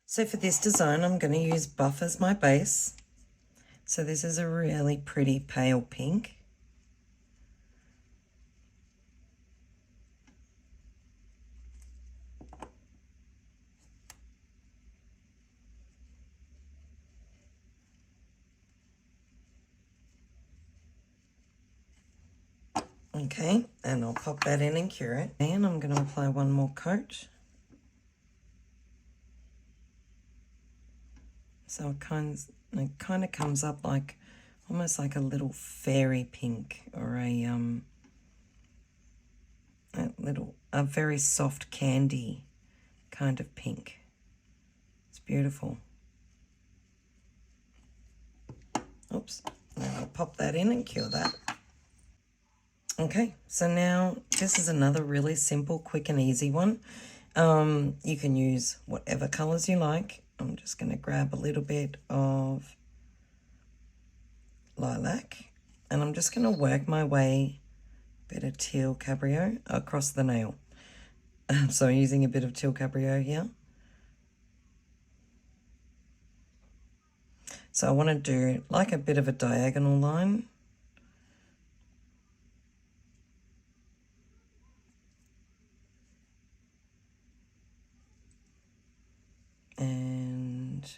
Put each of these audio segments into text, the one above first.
So for this design, I'm going to use Buff as my base. So this is a really pretty pale pink. Okay, and I'll pop that in and cure it. And I'm going to apply one more coat. So it kind of comes up like almost like a little fairy pink, or a very soft candy kind of pink. It's beautiful. Oops. Now I'll pop that in and cure that. Okay, so now this is another really simple, quick and easy one. You can use whatever colors you like. I'm just going to grab a little bit of lilac, and I'm just going to work my way, bit of teal cabrio across the nail. So using a bit of teal cabrio here. So I want to do like a bit of a diagonal line. And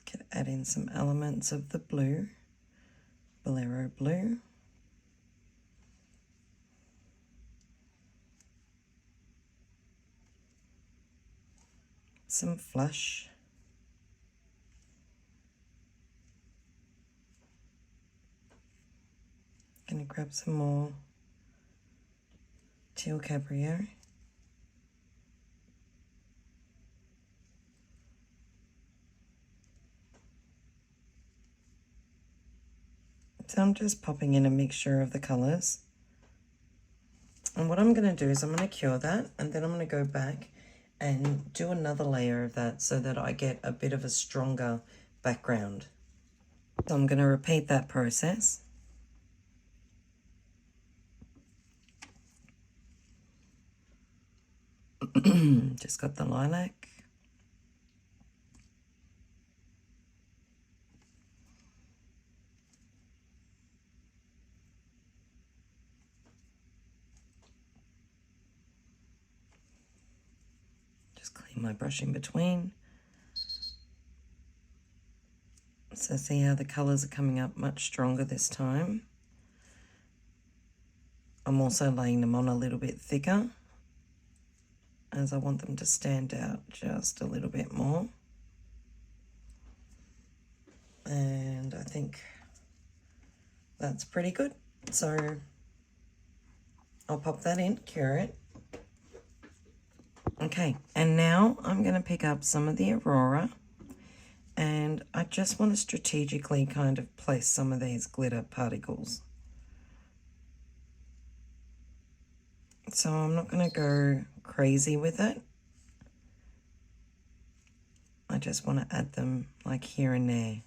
could add in some elements of the blue, Bolero blue. Some flush. Gonna grab some more teal cabrio. So I'm just popping in a mixture of the colors. And what I'm going to do is I'm going to cure that, and then I'm going to go back and do another layer of that so that I get a bit of a stronger background. So I'm going to repeat that process. Just got the lilac. Just clean my brush in between. So see how the colors are coming up much stronger this time. I'm also laying them on a little bit thicker, as I want them to stand out just a little bit more. And I think that's pretty good. So I'll pop that in, cure it. Okay, and now I'm going to pick up some of the Aurora, and I just want to strategically kind of place some of these glitter particles. So I'm not going to go crazy with it. I just want to add them like here and there.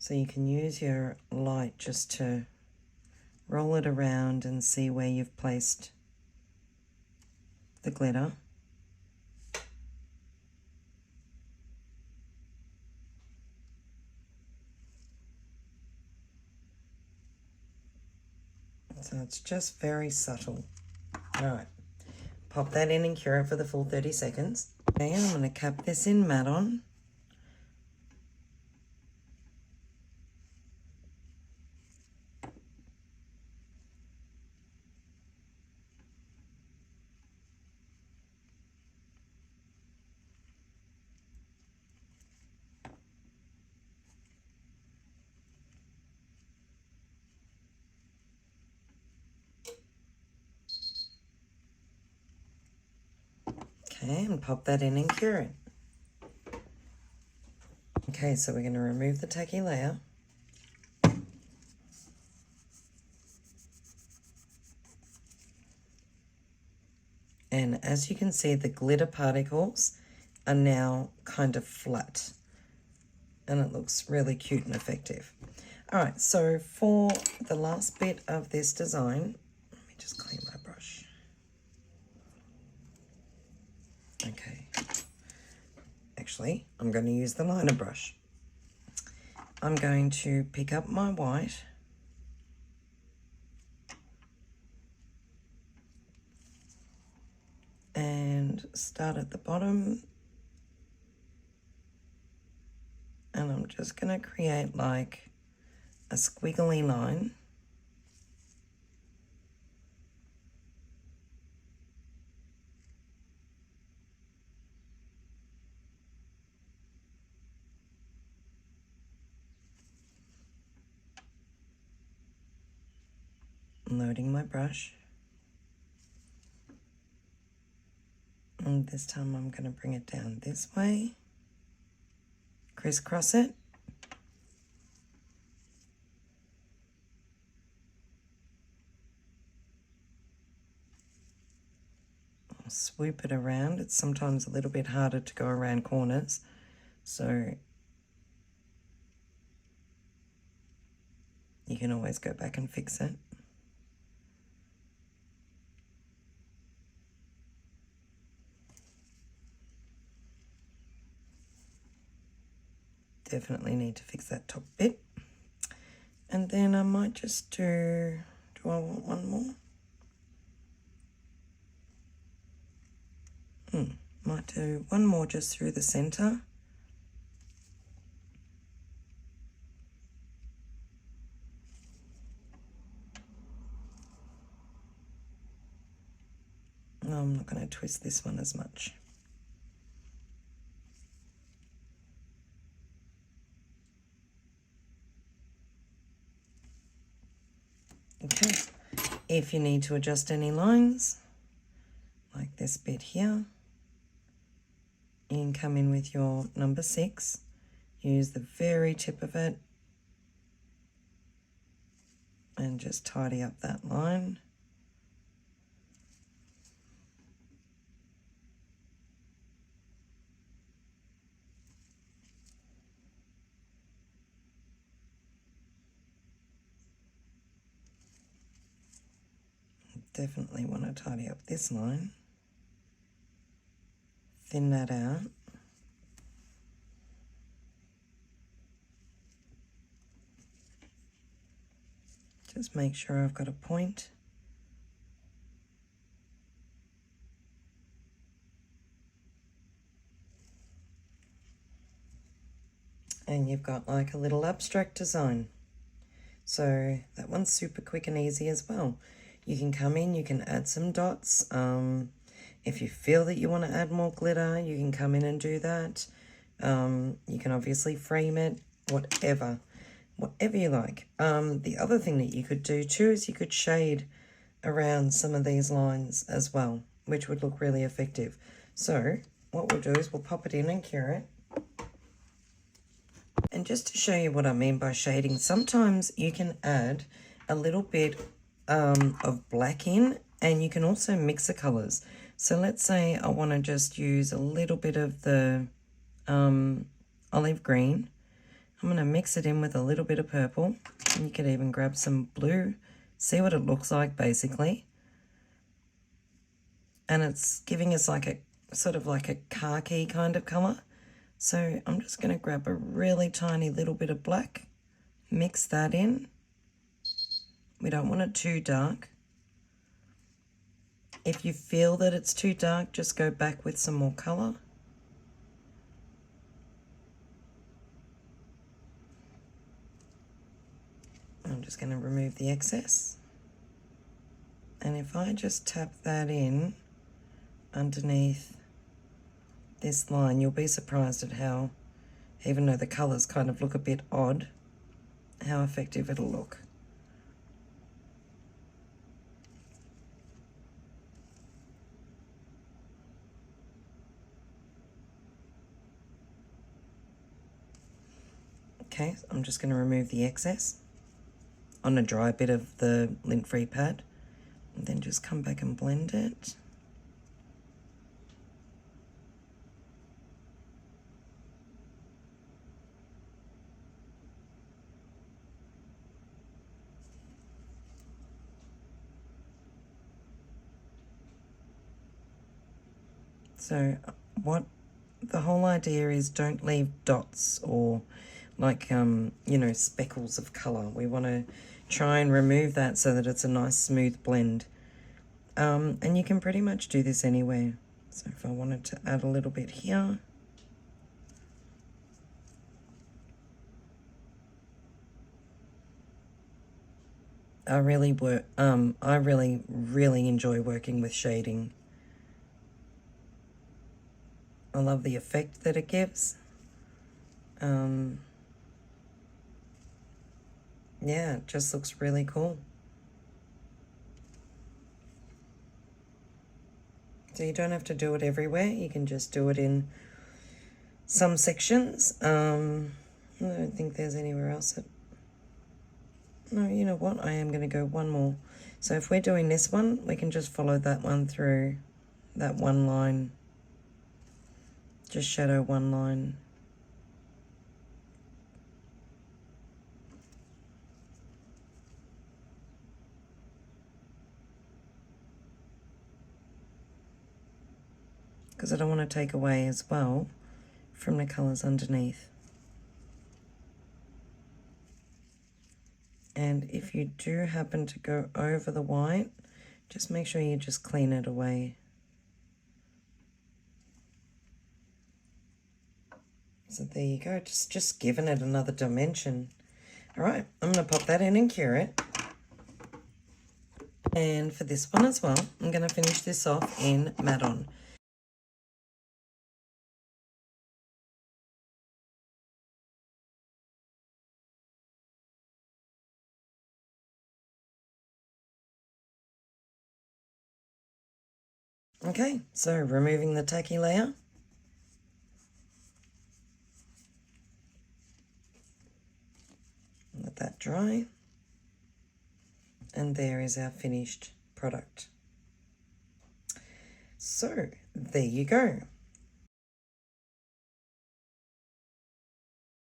So you can use your light just to roll it around and see where you've placed the glitter. So it's just very subtle. All right, pop that in and cure it for the full 30 seconds. Okay, I'm going to cap this in matte on. Okay, and pop that in and cure it. Okay, so we're going to remove the tacky layer. And as you can see, the glitter particles are now kind of flat. And it looks really cute and effective. All right, so for the last bit of this design, let me just clean my brush. Okay. Actually, I'm going to use the liner brush. I'm going to pick up my white and start at the bottom, and I'm just going to create like a squiggly line. Loading my brush. And this time I'm going to bring it down this way, crisscross it, I'll swoop it around. It's sometimes a little bit harder to go around corners, so you can always go back and fix it. Definitely need to fix that top bit. And then I might just do I want one more? Might do one more just through the center. No, I'm not going to twist this one as much. Okay, if you need to adjust any lines, like this bit here, you can come in with your number 6, use the very tip of it, and just tidy up that line. Definitely want to tidy up this line. Thin that out. Just make sure I've got a point. And you've got like a little abstract design. So that one's super quick and easy as well. You can come in, you can add some dots. If you feel that you want to add more glitter, you can come in and do that. You can obviously frame it, whatever you like. The other thing that you could do too is you could shade around some of these lines as well, which would look really effective. So what we'll do is we'll pop it in and cure it. And just to show you what I mean by shading, sometimes you can add a little bit of black in, and you can also mix the colors. So let's say I want to just use a little bit of the olive green. I'm going to mix it in with a little bit of purple, and you could even grab some blue, see what it looks like basically. And it's giving us like a sort of like a khaki kind of color. So I'm just going to grab a really tiny little bit of black, mix that in. We don't want it too dark. If you feel that it's too dark, just go back with some more color. I'm just going to remove the excess. And if I just tap that in underneath this line, you'll be surprised at how, even though the colors kind of look a bit odd, how effective it'll look. Okay, I'm just going to remove the excess on a dry bit of the lint-free pad, and then just come back and blend it. So what the whole idea is, don't leave dots or like, you know, speckles of colour. We want to try and remove that so that it's a nice smooth blend. And you can pretty much do this anywhere. So if I wanted to add a little bit here. I really enjoy working with shading. I love the effect that it gives. Yeah, it just looks really cool. So you don't have to do it everywhere. You can just do it in some sections. I don't think there's anywhere else that... No, you know what? I am going to go one more. So if we're doing this one, we can just follow that one through, that one line. Just shadow one line. Because I don't want to take away as well from the colours underneath. And if you do happen to go over the white, just make sure you just clean it away. So there you go, just giving it another dimension. All right, I'm going to pop that in and cure it. And for this one as well, I'm going to finish this off in Matte On. Okay, so removing the tacky layer. Let that dry. And there is our finished product. So there you go.